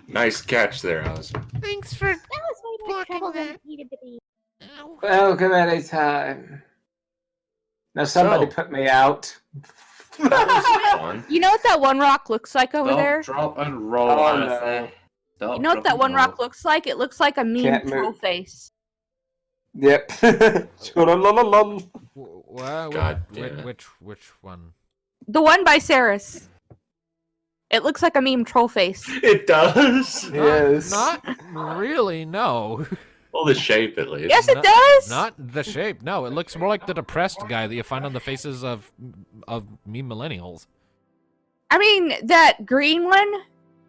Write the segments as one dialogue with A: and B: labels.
A: Nice catch there, Allison.
B: Thanks for
C: That was way more trouble than
B: that.
C: it needed to be.
D: Welcome anytime. Now somebody put me out.
A: That was fun.
E: You know what that one rock looks like over there?
F: Drop and roll.
D: Oh,
F: Alistair. Stop,
E: You know what
F: drop,
E: that
F: and
E: one
F: roll.
E: rock looks like? It looks like a mean
D: Can't
E: troll
D: move.
E: face.
D: Yep.
A: God damn it.
B: Which one?
E: The one by Sarus. It looks like a meme troll face.
A: It does.
D: Yes.
B: Not really, no.
A: Well, the shape at least.
E: Yes, it does.
B: Not the shape, no. It looks more like the depressed guy that you find on the faces of meme millennials.
E: I mean, that green one.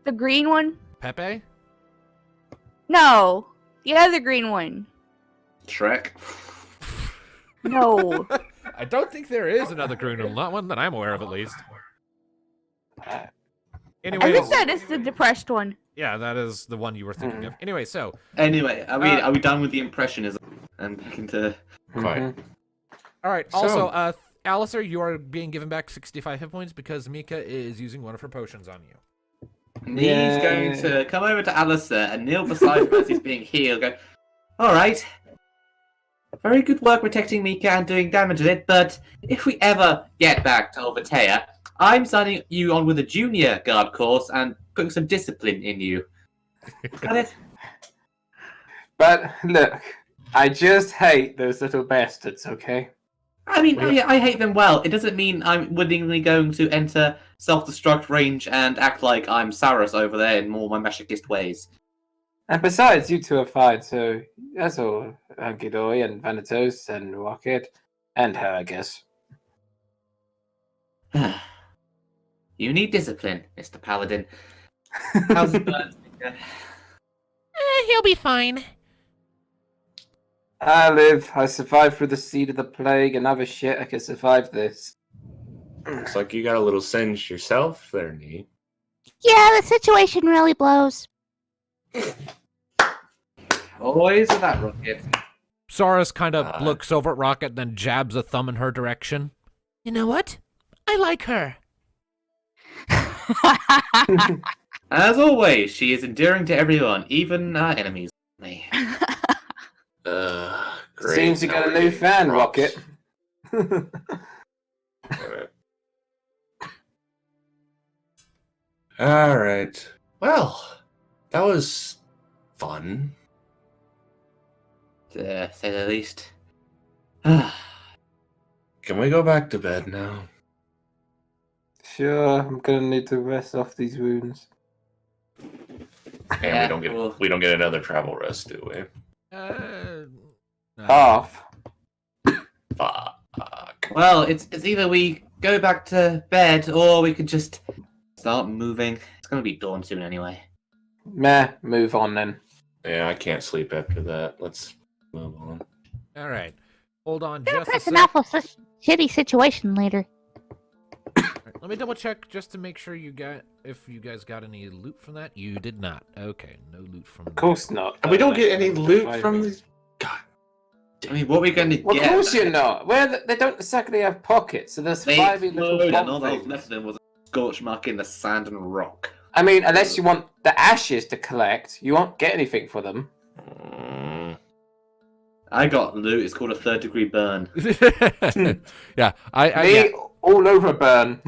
E: The green one.
B: Pepe?
E: No, the other green one.
F: Shrek.
E: No.
B: I don't think there is another green one, not one that I'm aware of at least.
E: I
B: Anyway,
E: think that is the depressed one.
B: yeah, that is the one you were thinking of. Anyway, so
F: Anyway, are we done with the impressionism and back into?
A: Quite.
B: all right.
A: So-
B: Also, Alistair, you are being given back 65 hit points because Mika is using one of her potions on you.
F: He's going to come over to Alistair and kneel beside him as he's being healed. Go, all right. Very good work protecting Mika and doing damage with it, but if we ever get back to Overtea, I'm signing you on with a junior guard course and putting some discipline in you. Got it?
D: But look, I just hate those little bastards, okay?
F: I mean, I hate them well. It doesn't mean I'm willingly going to enter self-destruct range and act like I'm Sarus over there in more my masochist ways.
D: And besides, you two are fine, so that's all. Hunky-dory and Thanatos and Rocket. And her, I guess.
F: You need discipline, Mr. Paladin. How's the bird?
B: He'll be fine.
D: I live. I survived through the seed of the plague and other shit. I can survive this.
A: Looks like you got a little singe yourself there, Nee.
C: Yeah, the situation really blows.
F: Always with that rocket.
B: Sarus kind of looks over at Rocket, then jabs a thumb in her direction. You know what? I like her.
F: As always, she is endearing to everyone, even our enemies.
A: Great.
D: Seems you got a
A: Now we're
D: new
A: getting
D: fan,
A: props.
D: Rocket.
A: All right. Well, that was fun.
F: To say the least.
A: Can we go back to bed now?
D: Sure, I'm gonna need to rest off these wounds.
A: And
F: Yeah,
A: we don't get another travel rest, do we?
B: No.
D: Off.
A: Fuck.
F: Well, it's either we go back to bed or we could just start moving. It's going to be dawn soon anyway.
D: Meh, move on then.
A: Yeah, I can't sleep after that. Let's move on.
B: All right. Hold on
C: Gonna
B: just a
C: press an
B: sec.
C: awful shitty situation later.
B: Let me double check just to make sure if you guys got any loot from that. You did not. Okay, no loot from
D: Of course not.
A: And we don't get any loot from these. God.
F: I mean, what are we going to
D: Well,
F: get?
D: of course you're not. They don't exactly have pockets, so there's
F: They
D: five little
F: exploded and
D: bomb
F: all that was
D: things.
F: left of them was a scorch mark in the sand and rock.
D: I mean, unless you want the ashes to collect, you won't get anything for them.
F: I got loot. It's called a third-degree burn.
B: yeah,
D: Me, all over burn.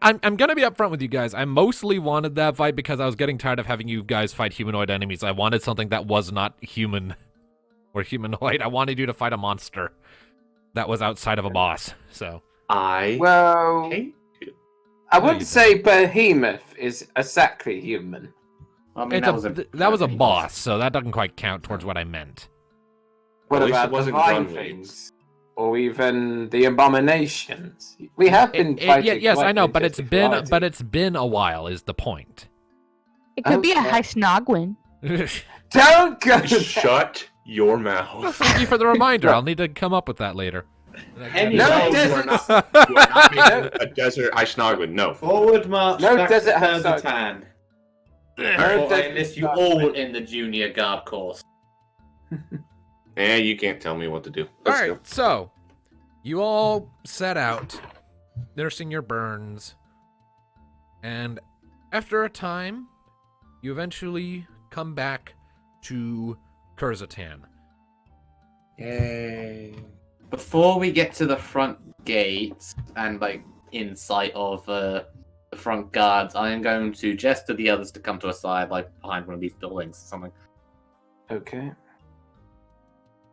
B: I'm gonna be upfront with you guys. I mostly wanted that fight because I was getting tired of having you guys fight humanoid enemies. I wanted something that was not human or humanoid. I wanted you to fight a monster that was outside of a boss. So
D: Well,
A: hate you.
D: I
B: No,
D: wouldn't
B: you
D: say Behemoth is exactly human.
F: I mean,
B: that was a boss, so that doesn't quite count towards what I meant.
D: What
A: At least it
D: about the
A: wasn't
D: vine
A: Grunwings.
D: things? Or even the abominations? We have been fighting.
B: Yes, I know,
D: quite
B: but
D: interesting
B: it's been a while. Is the point?
E: It could be a
D: Okay.
E: Heisnogwin.
D: Don't go.
A: Shut your mouth.
B: Thank you for the reminder. I'll need to come up with that later.
F: Anyway,
D: No,
A: you are
D: deserts.
A: not, you are not making a desert Ichnogwin. No.
F: forward march
D: No
F: back
D: desert
F: to
D: has no-
F: Kurzitan.
D: No
F: Or
D: desert
F: enlist you
D: has
F: all
D: no-
F: in the junior guard course.
A: Yeah, you can't tell me what to do.
B: All
A: Let's
B: right,
A: go.
B: so you all set out, nursing your burns, and After a time, you eventually come back to Kurzitan.
A: Yay.
F: Before we get to the front gate and like in sight of the front guards, I am going to gesture the others to come to a side, like behind one of these buildings or something.
D: Okay.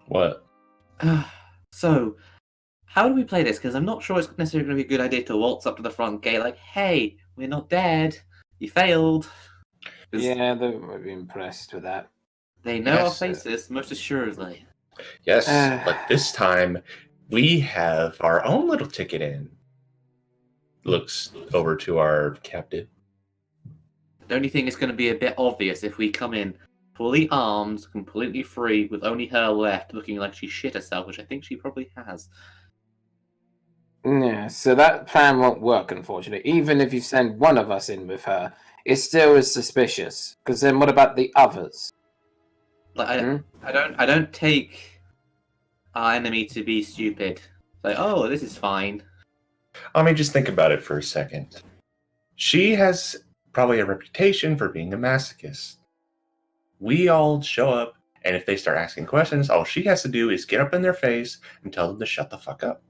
A: What?
F: So, how do we play this? Because I'm not sure it's necessarily going to be a good idea to waltz up to the front gate like, "Hey, we're not dead. You failed." 'Cause
D: Yeah, they might be impressed with that.
F: they know our
A: Yes,
F: faces, most assuredly.
A: Yes, but this time we have our own little ticket in. Looks over to our captive.
F: The only thing is going to be a bit obvious if we come in fully armed, completely free, with only her left, looking like she shit herself, which I think she probably has.
D: Yeah, so that plan won't work, unfortunately. Even if you send one of us in with her, it still is suspicious. Because then what about the others?
F: Like, I don't take our enemy to be stupid. Like, oh, this is fine.
A: I mean, just think about it for a second. She has probably a reputation for being a masochist. We all show up, and if they start asking questions, all she has to do is get up in their face and tell them to shut the fuck up.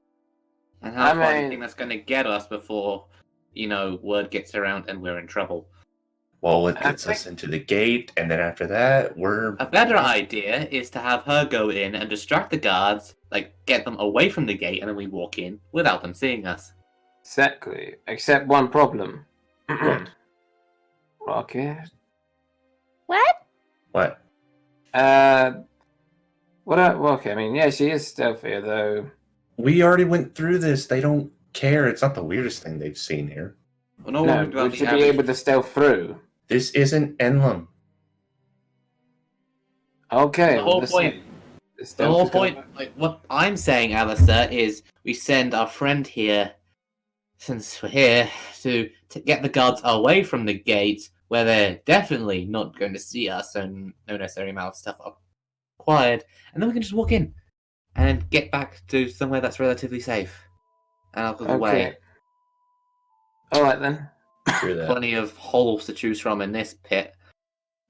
F: And how
D: I
F: far do you
D: mean-
F: think that's going to get us before, word gets around and we're in trouble?
A: Well, it
D: I
A: gets us into the gate, and then after that, we're...
F: A better idea is to have her go in and distract the guards, like get them away from the gate, and then we walk in without them seeing us.
D: Exactly. Except one problem.
A: What?
D: Rocket?
C: What?
A: What?
D: Okay, I mean, yeah, she is stealthier, though.
A: We already went through this. They don't care. It's not the weirdest thing they've seen here.
F: We're not
D: No,
F: worried about
D: we
F: the
D: should be
F: average-
D: able to stealth through.
A: This isn't Enlam.
D: Okay.
F: The whole
D: well,
F: point.
D: the
F: The
D: stealth
F: whole
D: is gonna-
F: point, like what I'm saying, Alistair, is we send our friend here, since we're here, to get the guards away from the gate, where they're definitely not going to see us, and no necessary amount of stuff acquired, and then we can just walk in and get back to somewhere that's relatively safe and out of the way.
D: Okay. Alright then.
A: Hear that?
F: Plenty of holes to choose from in this pit.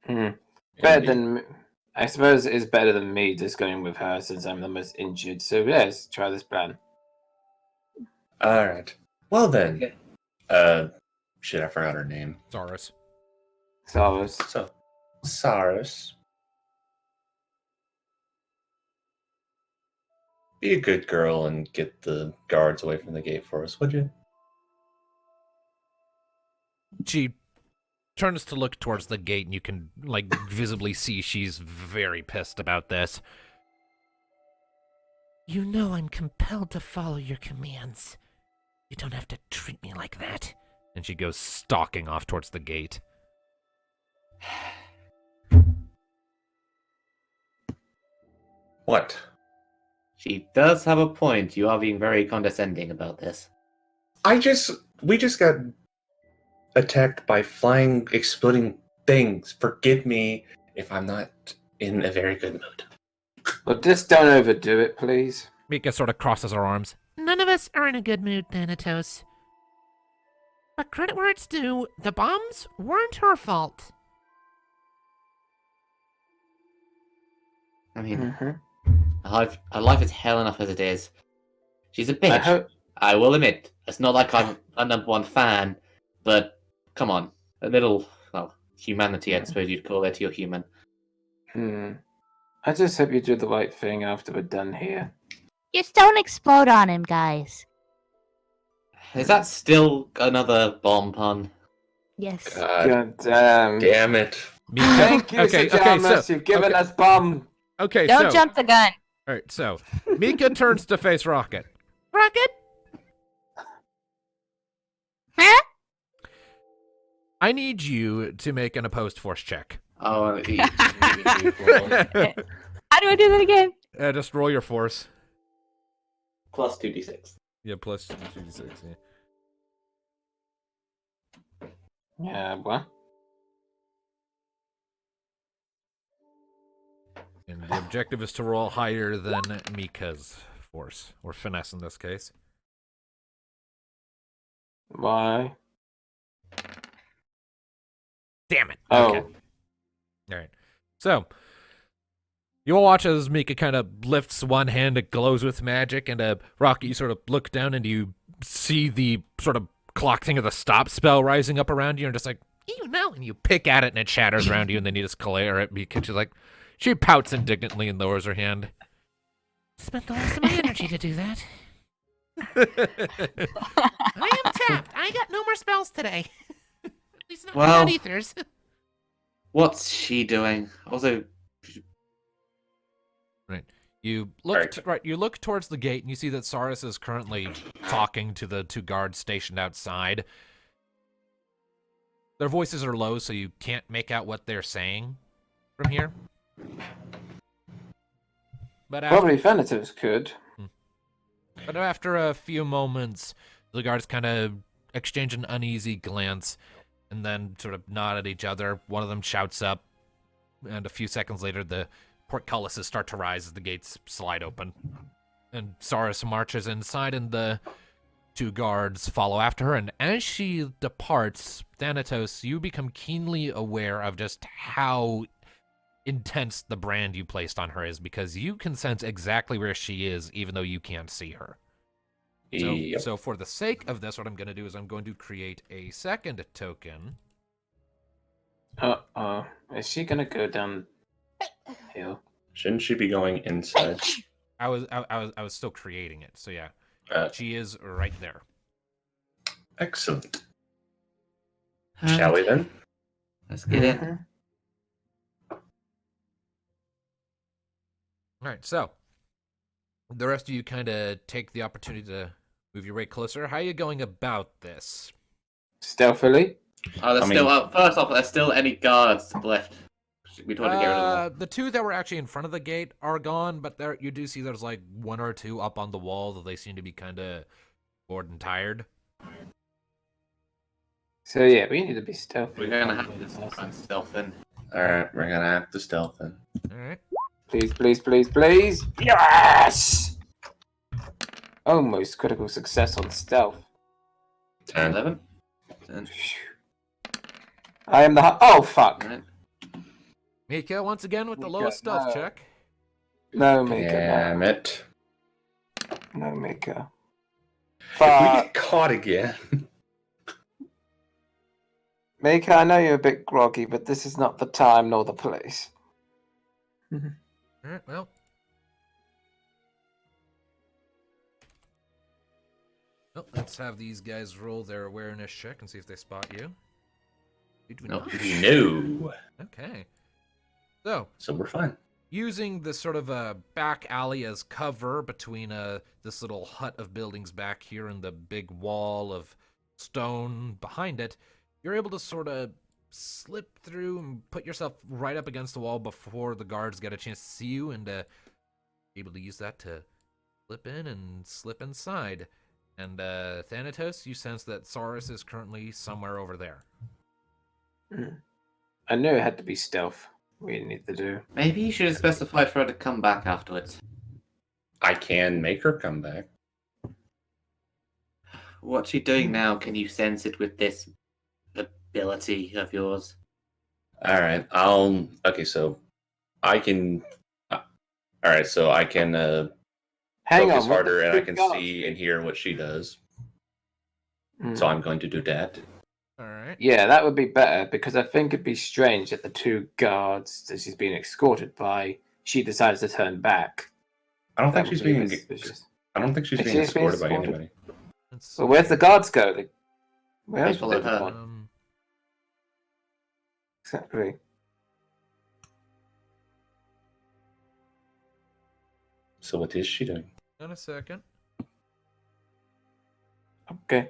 D: Better than... I suppose it is better than me just going with her since I'm the most injured. So yeah, let's try this plan.
A: All right. Well then.
F: Okay.
A: Shit, I forgot her name.
B: Sarus.
D: Sarus.
A: So, Sarus. Be a good girl and get the guards away from the gate for us, would you?
B: She turns to look towards the gate, and you can, like, visibly see she's very pissed about this. You know I'm compelled to follow your commands. You don't have to treat me like that. And she goes stalking off towards the gate.
A: What?
F: She does have a point. You are being very condescending about this.
A: We just got attacked by flying, exploding things. Forgive me if I'm not in a very good mood.
D: Well, just don't overdo it, please.
B: Mika sort of crosses her arms. None of us are in a good mood, Thanatos. But credit where it's due, the bombs weren't her fault.
F: I mean,
D: Mm-hmm.
F: her life is hell enough as it is. She's a bitch.
D: I hope...
F: I will admit, it's not like I'm a number one fan, but come on, a little, well, humanity, I suppose you'd call it. You're human.
D: I just hope you do the right thing after we're done here.
C: Just don't explode on him, guys.
F: Is that still another bomb pun?
C: Yes.
D: God damn.
A: Damn it.
B: Mika,
D: Thank you,
B: okay,
D: Sajamas.
B: so
D: You've given
B: okay.
D: us bomb.
B: Okay,
E: Don't
B: so
E: jump the gun.
B: all right, so Mika turns to face Rocket. Rocket,
C: Huh?
B: I need you to make an opposed force check.
F: Oh,
E: How do I do that again?
B: Just roll your force.
F: plus 2d6.
B: Yeah, plus 2d6. Yeah.
D: Yeah, what?
B: And the objective is to roll higher than Mika's force, or finesse in this case.
D: Why?
B: Damn it.
D: Oh.
B: Okay. All right. So, you will watch as Mika kind of lifts one hand, it glows with magic, and Rocky, you sort of look down and you see the sort of clock thing of the stop spell rising up around you, and just like, and you pick at it and it shatters around you, and then you just glare at Mika. She's like, she pouts indignantly and lowers her hand.
G: Spent the last of my energy to do that. I am tapped. I got no more spells today. At least not
F: Well-
G: without ethers.
F: What's she doing? Also,
B: You look
A: Alright.
B: You look towards the gate and you see that Sarus is currently talking to the two guards stationed outside. Their voices are low, so you can't make out what they're saying from here. But
D: Probably Thanatos could.
B: after a few moments, the guards kind of exchange an uneasy glance and then sort of nod at each other. One of them shouts up, and a few seconds later, the portcullises start to rise as the gates slide open. And Sarus marches inside, and the two guards follow after her. And as she departs, Thanatos, you become keenly aware of just how intense the brand you placed on her is, because you can sense exactly where she is, even though you can't see her. So,
A: Yep.
B: so for the sake of this, what I'm going to do is I'm going to create a second token.
D: Uh-oh. Is she gonna go down hill?
A: Shouldn't she be going inside?
B: I was still creating it, so yeah,
A: Uh,
B: she is right there.
A: excellent. Shall we then?
F: let's get in.
D: Mhm.
B: All right, so the rest of you kind of take the opportunity to move your way closer. How are you going about this?
D: Stealthily.
F: Oh, there's
A: I
F: still.
A: mean-
F: First off, there's still any guards left. We told to get rid of them.
B: The two that were actually in front of the gate are gone, but there you do see there's like one or two up on the wall that they seem to be kind of bored and tired.
D: So yeah, we need to be stealthy.
F: We're gonna have to find stealth in.
A: Alright, we're gonna have to stealth then.
B: All right.
D: Please, please, please, please. Yes! Almost critical success on stealth.
A: 10.
F: 11. And,
D: I am the. Oh fuck!
F: right.
B: Mika once again with the
D: Mika,
B: lowest stealth
D: no.
B: check.
D: No, Mika.
A: Damn it.
D: No, Mika.
A: If we
D: Fuck.
A: get caught again.
D: Mika, I know you're a bit groggy, but this is not the time nor the place.
B: All right. Well. Well, let's have these guys roll their awareness check and see if they spot you. You do
F: Nope.
B: not.
A: No.
B: Okay. So,
A: So we're fine.
B: using this sort of a back alley as cover between this little hut of buildings back here and the big wall of stone behind it, you're able to sort of slip through and put yourself right up against the wall before the guards get a chance to see you, and able to use that to slip in and slip inside. And Thanatos, you sense that Sarus is currently somewhere over there.
D: I knew it had to be stealth. We need to do.
F: Maybe you should have specified for her to come back afterwards.
A: I can make her come back.
F: What's she doing now? Can you sense it with this ability of yours?
A: Alright, okay, so I can. Alright, so I can
D: Hang
A: focus
D: on.
A: harder and I can
D: God.
A: see and hear what she does.
D: Mm.
A: So I'm going to do that.
B: All right.
D: Yeah, that would be better because I think it'd be strange that the two guards that she's being escorted by, she decides to turn back.
A: I don't think
D: That
A: she's
D: would be a
A: being.
D: bit suspicious.
A: I don't think she's
D: Is
A: being
D: she being
A: escorted by
D: escorted?
A: anybody.
B: Let's
D: Well, where's the guards go? Where's
F: They followed her.
D: one? Exactly.
A: So what is she doing?
B: in a second.
D: Okay.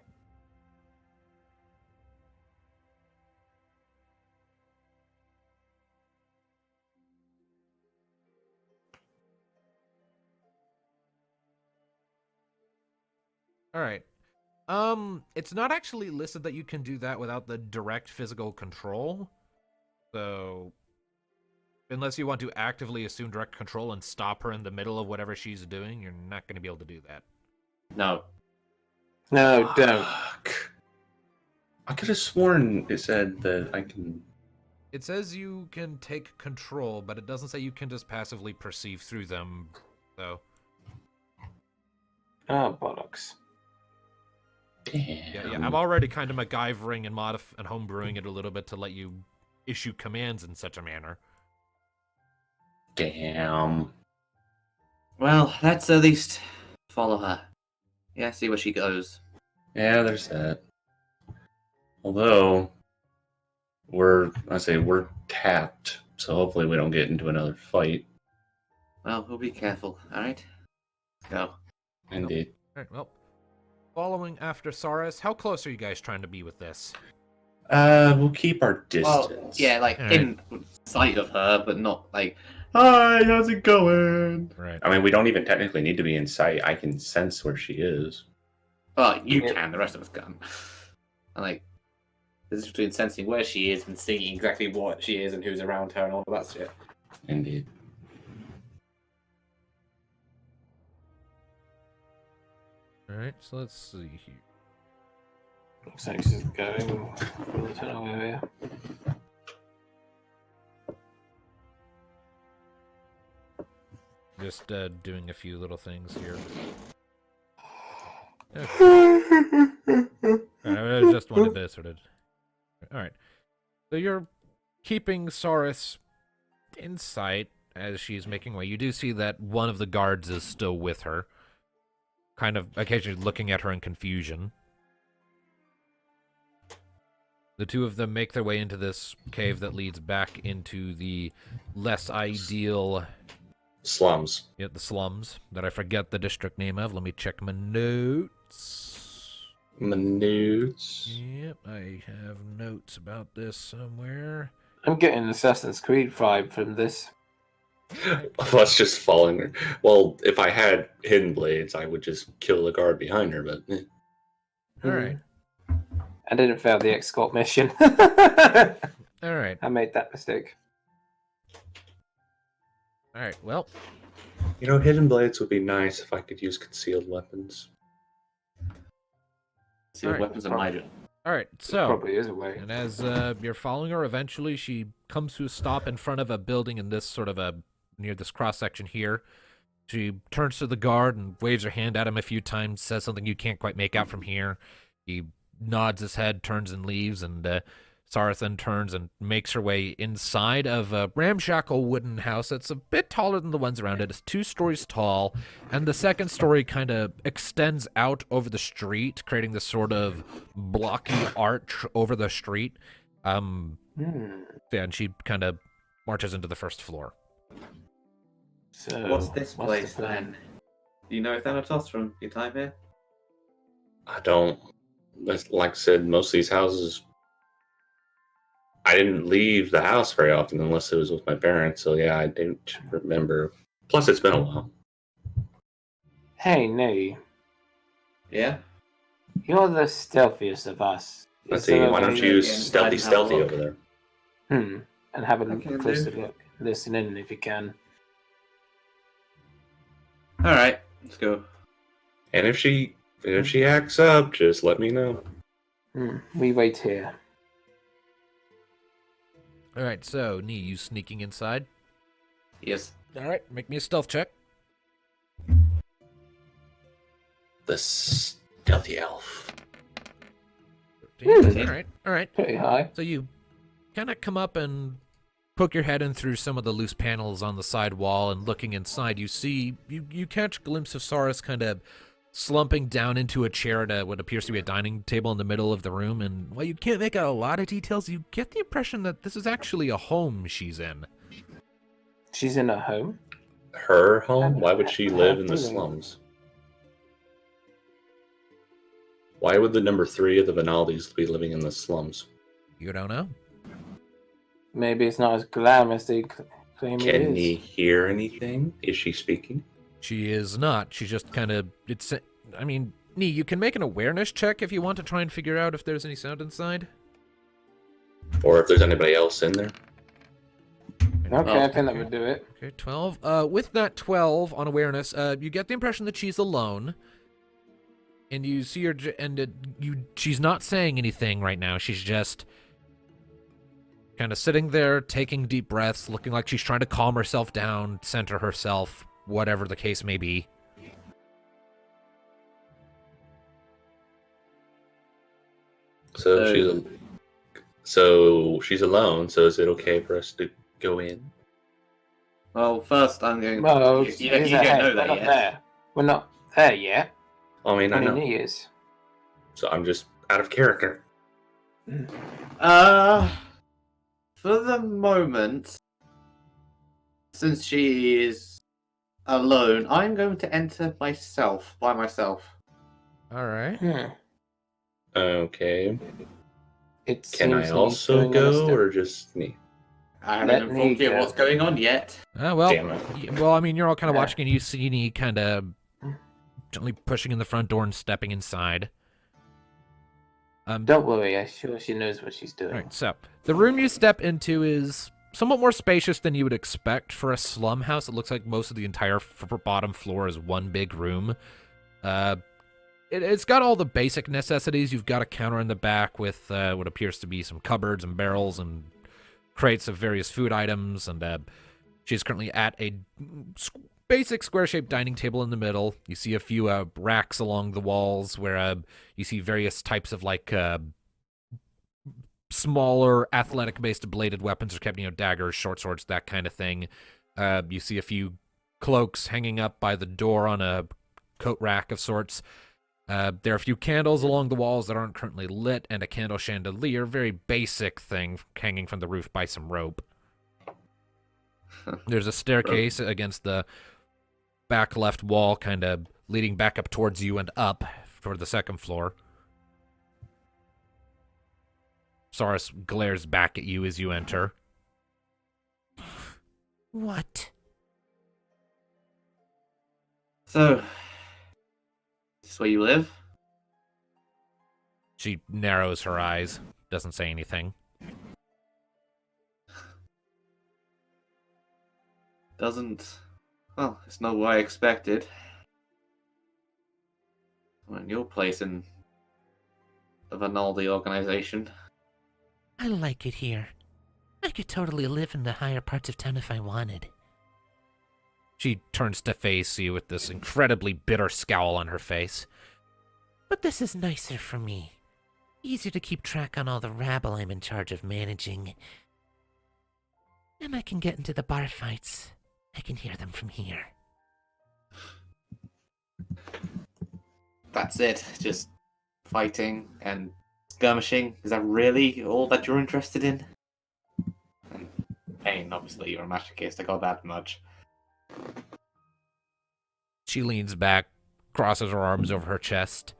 B: All right. It's not actually listed that you can do that without the direct physical control. So, unless you want to actively assume direct control and stop her in the middle of whatever she's doing, you're not going to be able to do that.
F: No.
D: No, don't.
A: Fuck. I could have sworn it said that I can
B: It says you can take control, but it doesn't say you can just passively perceive through them, so...
D: Oh, bollocks.
B: Yeah, I'm already kind of MacGyvering and and homebrewing it a little bit to let you issue commands in such a manner.
A: Damn.
F: Well, let's at least follow her. Yeah, see where she goes.
A: Yeah, there's that. Although, we're tapped, so hopefully we don't get into another fight.
F: Well, we'll be careful, alright? Let's go.
A: Indeed.
B: Alright, well, following after Sarus, how close are you guys trying to be with this?
A: We'll keep our distance.
F: Well, yeah, like,
B: Alright.
F: in sight of her, but not like, hi, how's it going?
B: Right.
A: I mean, we don't even technically need to be in sight. I can sense where she is.
F: Well, you
D: Yeah.
F: can, the rest of us can. And like, there's between sensing where she is and seeing exactly what she is and who's around her and all of that shit.
A: Indeed.
B: Alright, so let's see here.
D: Looks like she's going from the tunnel area.
B: Just doing a few little things here. Okay. I just wanted to sort of... Alright. So you're keeping Sarus in sight as she's making way. You do see that one of the guards is still with her, kind of occasionally looking at her in confusion. The two of them make their way into this cave that leads back into the less ideal...
A: Slums.
B: Yeah, the slums that I forget the district name of. Let me check my notes.
A: Minutes.
B: Yep, I have notes about this somewhere.
D: I'm getting an Assassin's Creed vibe from this.
A: Us just following her. Well, if I had hidden blades, I would just kill the guard behind her, but...
B: All right.
D: I didn't fail the escort mission.
B: All right.
D: I made that mistake.
B: All right. Well,
A: You know, hidden blades would be nice if I could use concealed weapons.
F: See what
B: Alright.
F: weapons are my
B: all right. So,
D: Probably is a way.
B: and as you're following her, eventually she comes to a stop in front of a building in this sort of near this cross section here. She turns to the guard and waves her hand at him a few times, says something you can't quite make out from here. He nods his head, turns and leaves, and Sarus then turns and makes her way inside of a ramshackle wooden house that's a bit taller than the ones around it. It's 2 stories tall, and the second story kind of extends out over the street, creating this sort of blocky arch over the street. Yeah, and she kind of marches into the first floor.
D: So,
F: What's this place
D: the plan?
F: then? Do you know Thanatos from your time here?
A: I don't... Like I said, most of these houses... I didn't leave the house very often unless it was with my parents, so yeah, I don't remember. Plus, it's been a while.
D: Hey, Nee,
F: Yeah?
D: you're the stealthiest of us.
A: Let's
D: Is
A: see,
D: there a
A: why don't
D: way-
A: you use
F: inside and have a
A: stealthy
F: look?
A: over there?
D: And have a
F: Okay,
D: closer
F: dude.
D: look. Listen in if you can.
F: Alright, let's go.
A: And if she acts up, just let me know.
D: We wait here.
B: All right, so, Nee, you sneaking inside?
F: Yes.
B: All right, make me a stealth check.
A: The stealthy elf.
B: 13. All right.
D: Pretty high.
B: So you kind of come up and poke your head in through some of the loose panels on the side wall, and looking inside, you see, you catch a glimpse of Sarus kind of slumping down into a chair at what appears to be a dining table in the middle of the room, and while you can't make out a lot of details, you get the impression that this is actually a home she's in.
D: She's in her home.
A: Her home? Why would she live in the slums? Why would the number 3 of the Vinaldis be living in the slums?
B: You don't know?
D: Maybe it's not as glamorous as they claim it
A: Can
D: is.
A: he hear anything? Is she speaking?
B: She is not. She's just kind of, I mean, Nee, you can make an awareness check if you want to try and figure out if there's any sound inside.
A: Or if there's anybody else in there?
D: Okay, I think that would do it.
B: Okay, 12. With that 12 on awareness, you get the impression that she's alone. And you see her, she's not saying anything right now. She's just Kind of sitting there, taking deep breaths, looking like she's trying to calm herself down, center herself, whatever the case may be.
A: So she's alone. So is it okay for us to go in?
F: Well, first I'm going.
D: Well,
F: you don't know that yet.
D: There. We're not there yet.
A: I mean, I know.
D: 20 years.
A: So I'm just out of character.
F: For the moment, since she is alone, I'm going to enter by myself.
B: All right.
A: Okay.
D: It
A: Can I
D: seems
A: also
D: he's doing
A: go,
D: other
A: or just me?
F: I
D: Let
F: haven't
D: me
F: informed you of
D: go.
F: what's going on yet.
B: Well,
A: Damn it.
B: well, I mean, you're all kind of
D: Yeah.
B: watching, and you see me kind of gently pushing in the front door and stepping inside.
D: Don't worry, I'm sure she knows what she's doing.
B: All right, so the room you step into is somewhat more spacious than you would expect for a slum house. It looks like most of the entire bottom floor is one big room. It's got all the basic necessities. You've got a counter in the back with what appears to be some cupboards and barrels and crates of various food items, and she's currently at a basic square-shaped dining table in the middle. You see a few racks along the walls where you see various types of smaller athletic-based bladed weapons are kept, daggers, short swords, that kind of thing. You see a few cloaks hanging up by the door on a coat rack of sorts. There are a few candles along the walls that aren't currently lit, and a candle chandelier, very basic thing, hanging from the roof by some rope. There's a staircase against the back left wall, kind of leading back up towards you and up for the second floor. Sarus glares back at you as you enter.
G: What?
F: So, is this where you live?
B: She narrows her eyes, doesn't say anything.
F: Well, it's not what I expected. Well, your place in the Vinaldi organization.
G: I like it here. I could totally live in the higher parts of town if I wanted.
B: She turns to face you with this incredibly bitter scowl on her face.
G: But this is nicer for me. Easier to keep track on all the rabble I'm in charge of managing. And I can get into the bar fights. I can hear them from here.
F: That's it. Just fighting and skirmishing. Is that really all that you're interested in? And pain, obviously, you're a masochist. I got that much.
B: She leans back, crosses her arms over her chest.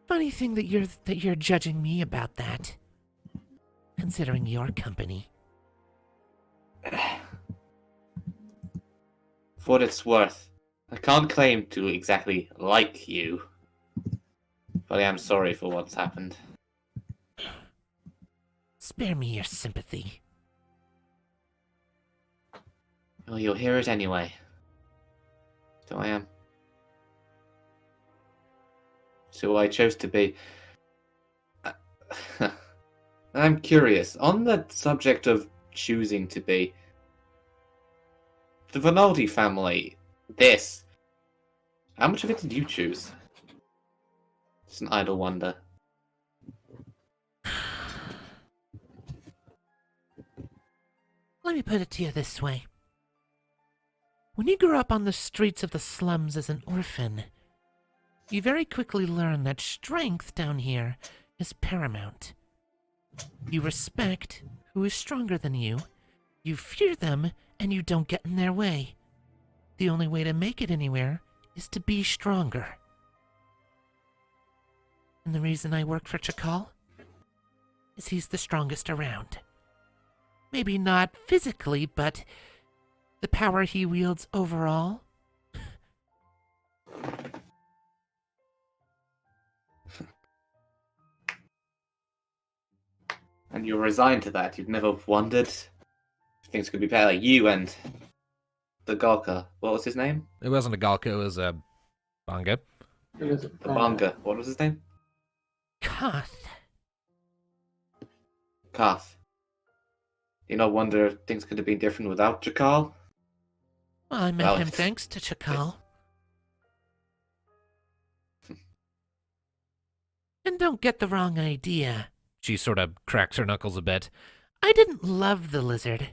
G: Funny thing that you're judging me about that. Considering your company.
F: For what it's worth, I can't claim to exactly like you, but I am sorry for what's happened.
G: Spare me your sympathy.
F: Well, you'll hear it anyway. So I am. So I chose to be. I'm curious, on the subject of choosing to be, the Vinaldi family, how much of it did you choose? It's an idle wonder.
G: Let me put it to you this way. When you grew up on the streets of the slums as an orphan, you very quickly learn that strength down here is paramount. You respect who is stronger than you, you fear them, and you don't get in their way. The only way to make it anywhere is to be stronger. And the reason I work for Chakal is he's the strongest around. Maybe not physically, but the power he wields overall.
F: And you're resigned to that. You've never wondered if things could be better. Like you and the Galka. What was his name?
B: It wasn't a Galka, it was a Banga.
F: The Banga. What was his name?
G: Koth.
F: Kath, do you not wonder if things could have been different without Jakal?
G: Well, I met
F: Well,
G: him thanks to Chakal. And don't get the wrong idea.
B: She sort of cracks her knuckles a bit.
G: I didn't love the lizard.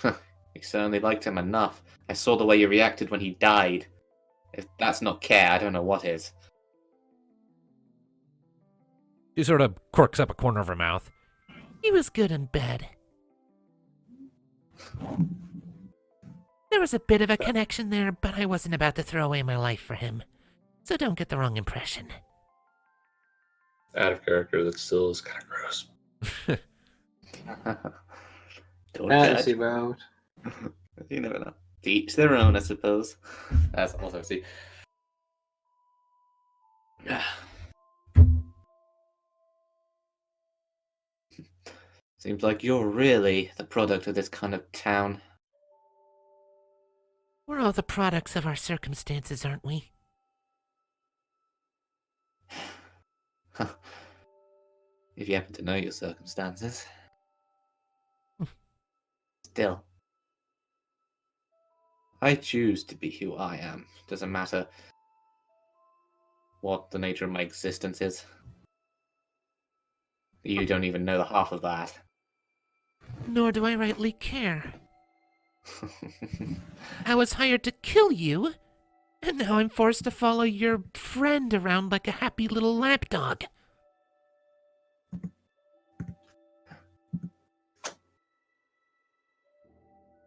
F: You certainly liked him enough. I saw the way you reacted when he died. If that's not care, I don't know what is.
B: She sort of quirks up a corner of her mouth.
G: He was good in bed. There was a bit of a connection there, but I wasn't about to throw away my life for him. So don't get the wrong impression.
A: Out of character, that still is kind of gross.
F: Don't
D: Fantasy
F: judge.
D: world.
F: You never know. To each their own, I suppose. That's also see. Seems like you're really the product of this kind of town.
G: We're all the products of our circumstances, aren't we?
F: If you happen to know your circumstances. Still. I choose to be who I am. Doesn't matter what the nature of my existence is. You don't even know the half of that.
G: Nor do I rightly care. I was hired to kill you, and now I'm forced to follow your friend around like a happy little lapdog.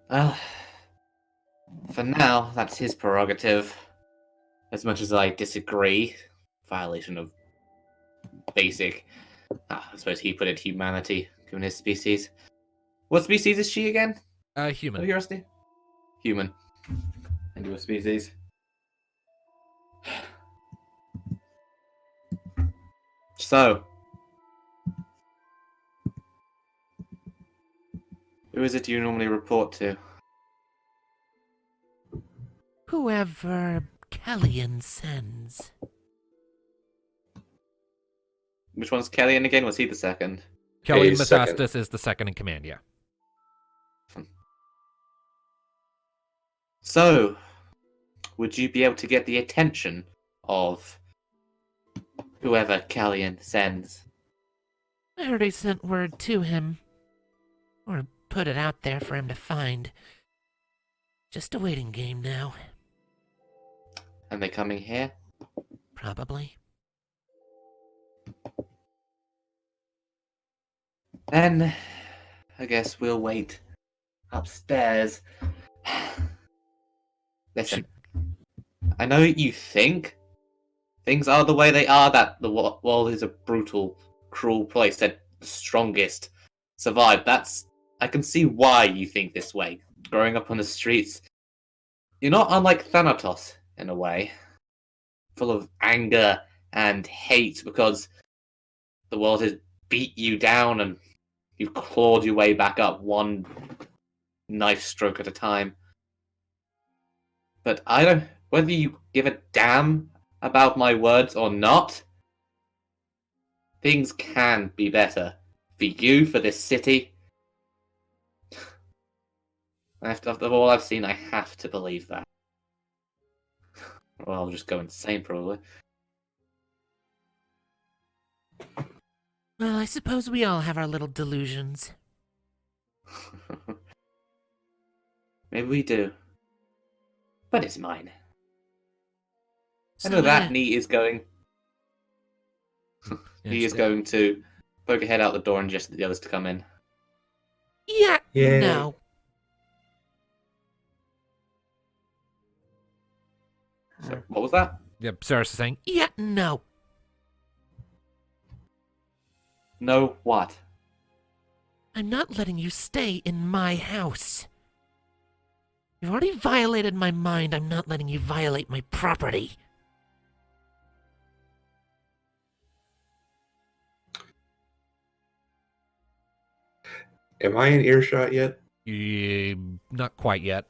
F: Well, for now, that's his prerogative. As much as I disagree, violation of basic, I suppose he put it, humanity, given his species. What species is she again? Out of
B: Human.
F: curiosity? Human. And your species. So, who is it you normally report to?
G: Whoever Kellyan sends.
F: Which one's Kellyan again? Was he the second?
B: Kelly
A: He's second.
B: Metastas is the second in command, yeah.
F: So, would you be able to get the attention of whoever Kellyan sends?
G: I already sent word to him. Or put it out there for him to find. Just a waiting game now.
F: And they coming here?
G: Probably.
F: Then, I guess we'll wait upstairs. Listen, I know you think things are the way they are, that the world is a brutal, cruel place, that the strongest survive. I can see why you think this way. Growing up on the streets, you're not unlike Thanatos, in a way. Full of anger and hate because the world has beat you down and you've clawed your way back up one knife stroke at a time. But I don't... Whether you give a damn about my words or not, things can be better. For you, for this city. After all I've seen, I have to believe that. Well, I'll just go insane, probably.
G: Well, I suppose we all have our little delusions.
F: Maybe we do. But it's mine. I
G: So,
F: know that knee is going... he is
B: It's-
F: going to poke a head out the door and gesture the others to come in.
G: Yeah,
A: Yay.
G: no.
F: So, what was that?
B: Yep, Sarus is saying,
G: Yeah, no.
F: No, what?
G: I'm not letting you stay in my house. You've already violated my mind. I'm not letting you violate my property.
A: Am I in earshot yet?
B: not quite yet.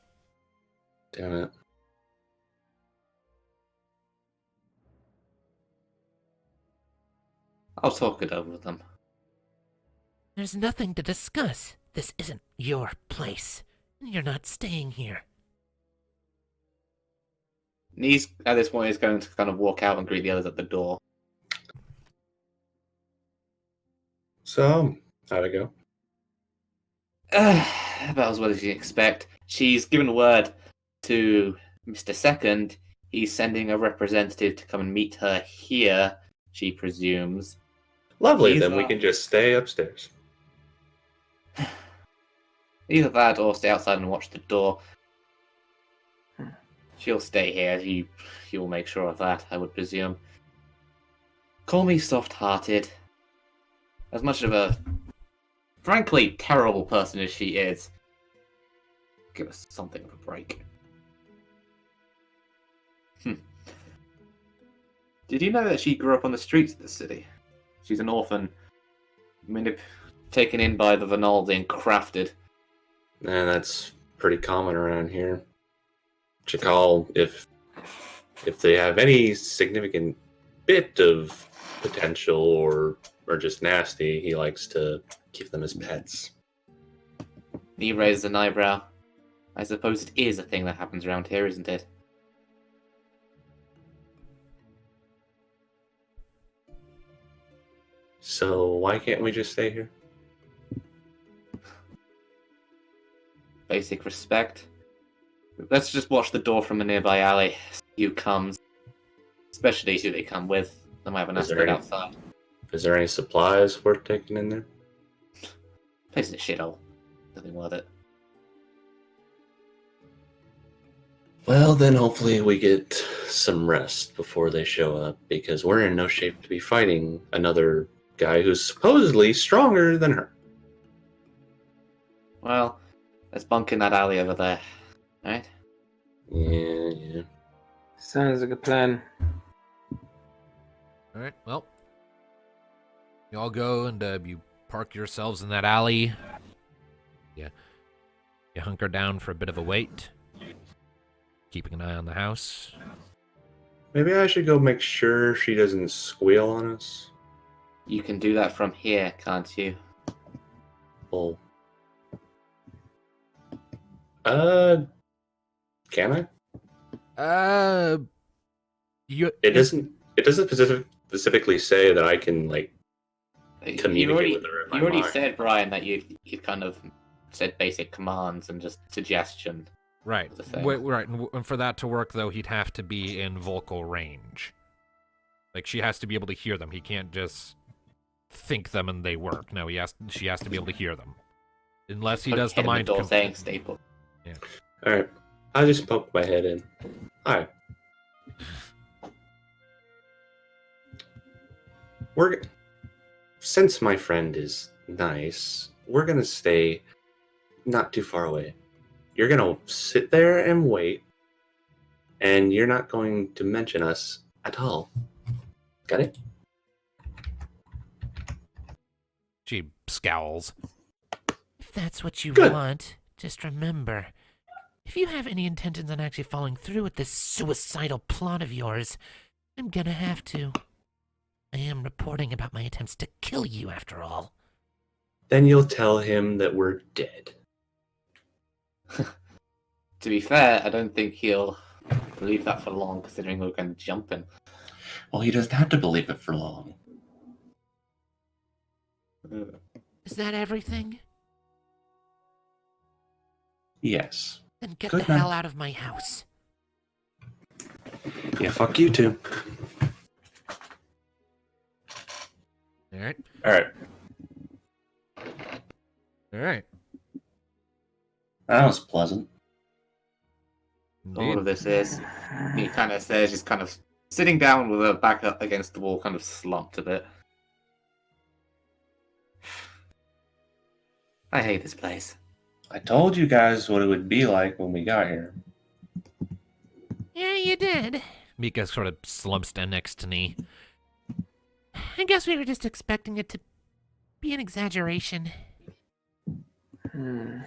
A: Damn it.
F: I'll talk it over with them.
G: There's nothing to discuss. This isn't your place. You're not staying here.
F: Nees, at this point, is going to kind of walk out and greet the others at the door.
A: So, how'd it go?
F: About as well as you expect. She's given a word to Mr. Second. He's sending a representative to come and meet her here, she presumes.
A: Lovely,
F: He's,
A: then we can just stay upstairs.
F: Either that or stay outside and watch the door. She'll stay here. You'll make sure of that, I would presume. Call me soft-hearted. As much of a, frankly, terrible person as she is, give us something of a break. Did you know that she grew up on the streets of the city? She's an orphan, taken in by the Vinaldi and crafted.
A: And that's pretty common around here. Chakal, if they have any significant bit of potential or just nasty, he likes to keep them as pets.
F: He raises an eyebrow. I suppose it is a thing that happens around here, isn't it?
A: So why can't we just stay here?
F: Basic respect. Let's just watch the door from a nearby alley. See who comes. Especially who they come with. They might have an
A: Is there
F: escort
A: any-
F: outside.
A: Is there any supplies worth taking in there?
F: Place is a shithole. Nothing worth it.
A: Well, then hopefully we get some rest before they show up, because we're in no shape to be fighting another guy who's supposedly stronger than her.
F: Well, let's bunk in that alley over there. Alright?
A: Yeah.
D: Sounds like a plan.
B: All right. Well, you all go and you park yourselves in that alley. Yeah. You hunker down for a bit of a wait, keeping an eye on the house.
A: Maybe I should go make sure she doesn't squeal on us.
F: You can do that from here, can't you?
A: Well, can I?
B: You.
A: It doesn't specifically say that I can communicate with her in my
F: You already
A: mind.
F: said, Brian, that you kind of said basic commands and just suggestion.
B: Right.
F: The thing.
B: Right. And for that to work, though, he'd have to be in vocal range. Like, she has to be able to hear them. He can't just think them and they work. No, she has to be able to hear them. Unless he does the mind
F: door
B: control.
F: saying staple.
A: All right, I'll just poke my head in. Hi. Since my friend is nice, we're gonna stay not too far away. You're gonna sit there and wait, and you're not going to mention us at all. Got it?
B: She scowls.
G: If that's what you
A: Good.
G: want, just remember, if you have any intentions on actually following through with this suicidal plot of yours, I'm gonna have to. I am reporting about my attempts to kill you, after all.
A: Then you'll tell him that we're dead.
F: To be fair, I don't think he'll believe that for long, considering we're going to jump him.
A: Well, he doesn't have to believe it for long.
G: Is that everything?
A: Yes.
G: Then get
A: Good
G: the hell
A: night.
G: out of my house.
A: Yeah, fuck you too.
B: All right.
A: All right.
B: All right.
A: That was pleasant.
F: All
B: Indeed.
F: of this is, he kind of says, just kind of sitting down with her back up against the wall, kind of slumped a bit. I hate this place.
A: I told you guys what it would be like when we got here.
G: Yeah, you did.
B: Mika sort of slumps down next to me.
G: I guess we were just expecting it to be an exaggeration.
A: You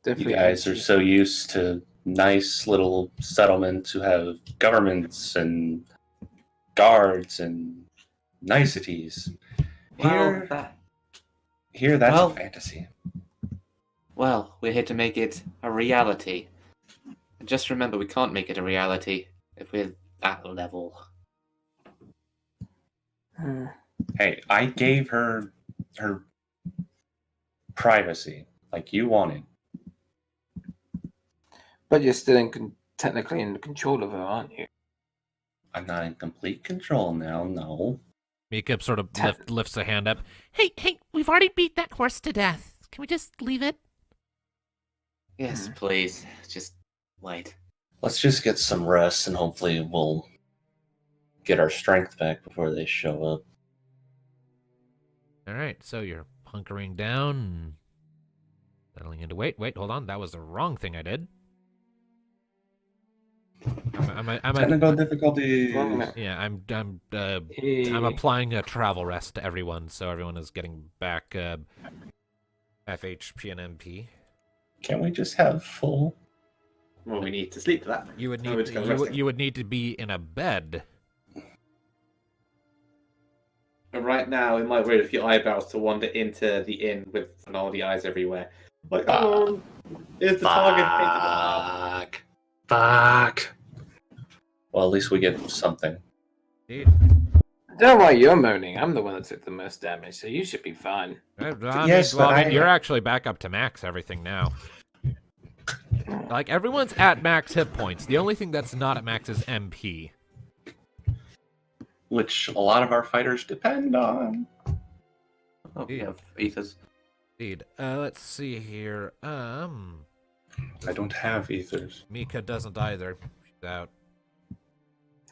D: Definitely.
A: guys are so used to nice little settlements who have governments and guards and niceties.
F: Well,
A: Here, Here, that's
F: Well-
A: a fantasy.
F: Well, we're here to make it a reality. And just remember, we can't make it a reality if we're that level.
A: Hey, I gave her privacy, like you wanted.
D: But you're still technically in control of her, aren't you?
A: I'm not in complete control now, no.
B: Mika sort of lifts a hand up.
G: Hey, we've already beat that horse to death. Can we just leave it?
F: Yes, please. Just wait.
A: Let's just get some rest and hopefully we'll get our strength back before they show up.
B: All right, so you're hunkering down, and settling into wait, hold on, that was the wrong thing I did.
A: Technical difficulties.
B: Yeah, I'm applying a travel rest to everyone, so everyone is getting back FHP and MP.
A: Can't we just have full?
F: Well, we need to sleep for that.
B: You would
F: No, we're
B: need
F: just gonna rest
B: you would need to be in a bed.
F: But right now, it might raise a few eyebrows to wander into the inn with all eyes everywhere. Like, oh, here's the target.
A: Fuck. Well, at least we get something.
B: Indeed.
D: Don't worry, you're moaning. I'm the one that took the most damage, so you should be fine.
A: Yes, but
B: you're actually back up to max everything now. Like, everyone's at max hit points. The only thing that's not at max is MP.
A: Which a lot of our fighters depend on.
F: Oh, we have ethers.
B: Indeed. Let's see here.
A: I don't have ethers.
B: Mika doesn't either. She's out.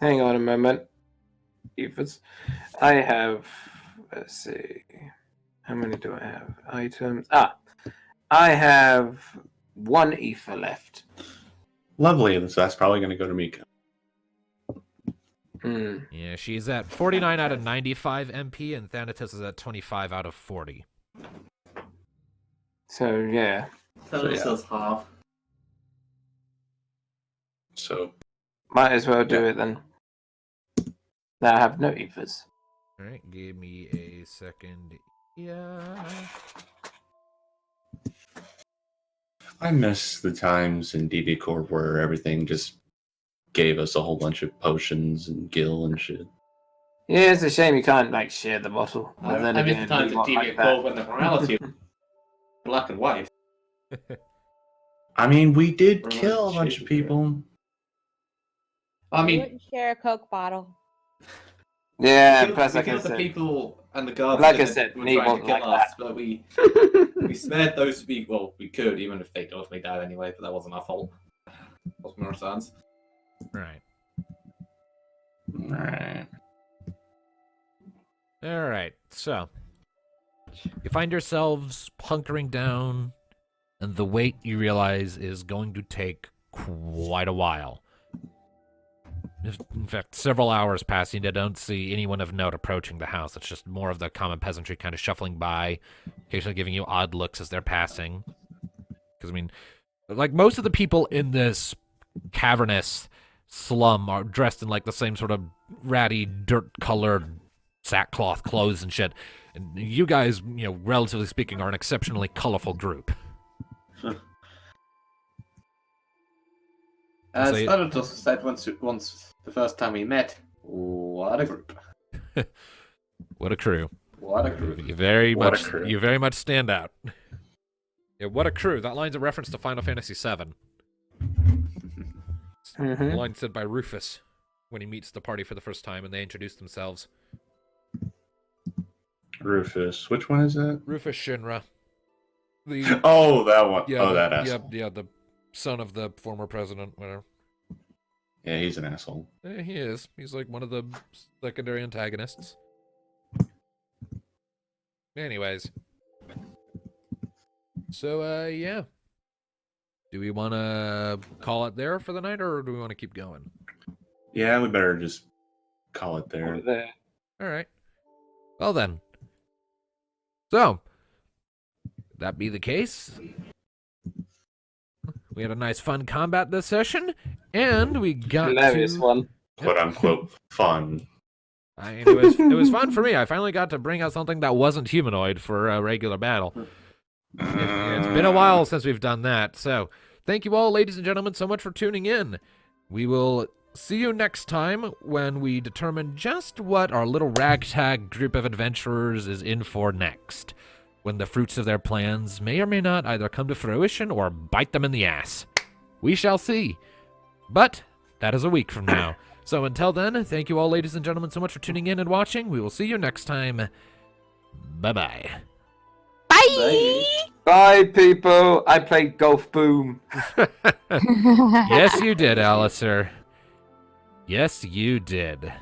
D: Hang on a moment. Ethers. I have. Let's see. How many do I have? Items. I have 1 ether left.
A: Lovely. So that's probably going to go to Mika.
B: Yeah, she's at 49 out of 95 MP, and Thanatos is at 25 out of 40.
D: So, yeah.
F: So this is half.
A: So
D: Might as well do it then. Now I have no ethers.
B: Alright, give me a second. Yeah.
A: I miss the times in DB Corp where everything just gave us a whole bunch of potions and gil and shit.
D: Yeah, it's a shame you can't like share the bottle.
F: I
D: And then
F: miss
D: again,
F: the times
D: we
F: that
D: want
F: TV
D: like that.
F: called when the morality was black and white.
A: I mean, we did
F: Right,
A: kill a bunch
F: shit,
A: of people.
F: I
H: You
F: mean,
H: wouldn't share a Coke bottle.
D: Yeah,
F: we
D: plus like I
F: killed the
D: said,
F: people and the guards
D: Like I
F: that
D: said,
F: were
D: me
F: trying to
D: wasn't
F: kill
D: like
F: us, but we spared those people. Well, we could, even if they ultimately died anyway, but that wasn't our fault. It was Murasan's.
B: Right.
A: Alright.
B: Alright, so. You find yourselves hunkering down, and the wait, you realize, is going to take quite a while. In fact, several hours pass, and you don't see anyone of note approaching the house. It's just more of the common peasantry kind of shuffling by, occasionally giving you odd looks as they're passing. Because, I mean, like, most of the people in this cavernous slum are dressed in, like, the same sort of ratty, dirt-colored sackcloth clothes and shit. And you guys, you know, relatively speaking, are an exceptionally colorful group.
F: As
B: So
F: Thanatos said once the first time we met, what a group.
B: What a crew.
F: What a group.
B: You very
A: What a
B: much
A: crew.
B: you very much stand out. Yeah, what a crew. That line's a reference to Final Fantasy VII. The
D: Mhm.
B: line said by Rufus when he meets the party for the first time and they introduce themselves.
A: Rufus. Which one is that?
B: Rufus Shinra. The
A: Oh, that one.
B: yeah,
A: Oh,
B: the,
A: that asshole.
B: yeah, the son of the former president, whatever.
A: Yeah, he's an asshole.
B: He is. He's like one of the secondary antagonists. Anyways. So, yeah. Do we want to call it there for the night, or do we want to keep going?
A: Yeah, we better just call it there.
D: Over there.
B: All right. Well, then. So, that be the case. We had a nice, fun combat this session, and we got
D: Hilarious
B: to...
D: one.
A: Quote unquote fun.
B: I mean, it was fun for me. I finally got to bring out something that wasn't humanoid for a regular battle. It's been a while since we've done that. So, thank you all, ladies and gentlemen, so much for tuning in. We will see you next time when we determine just what our little ragtag group of adventurers is in for next. When the fruits of their plans may or may not either come to fruition or bite them in the ass. We shall see. But that is a week from now. So until then, thank you all, ladies and gentlemen, so much for tuning in and watching. We will see you next time. Bye-bye.
C: Bye.
D: Bye, people. I played Golf Boom.
B: Yes, you did, Alistair. Yes, you did.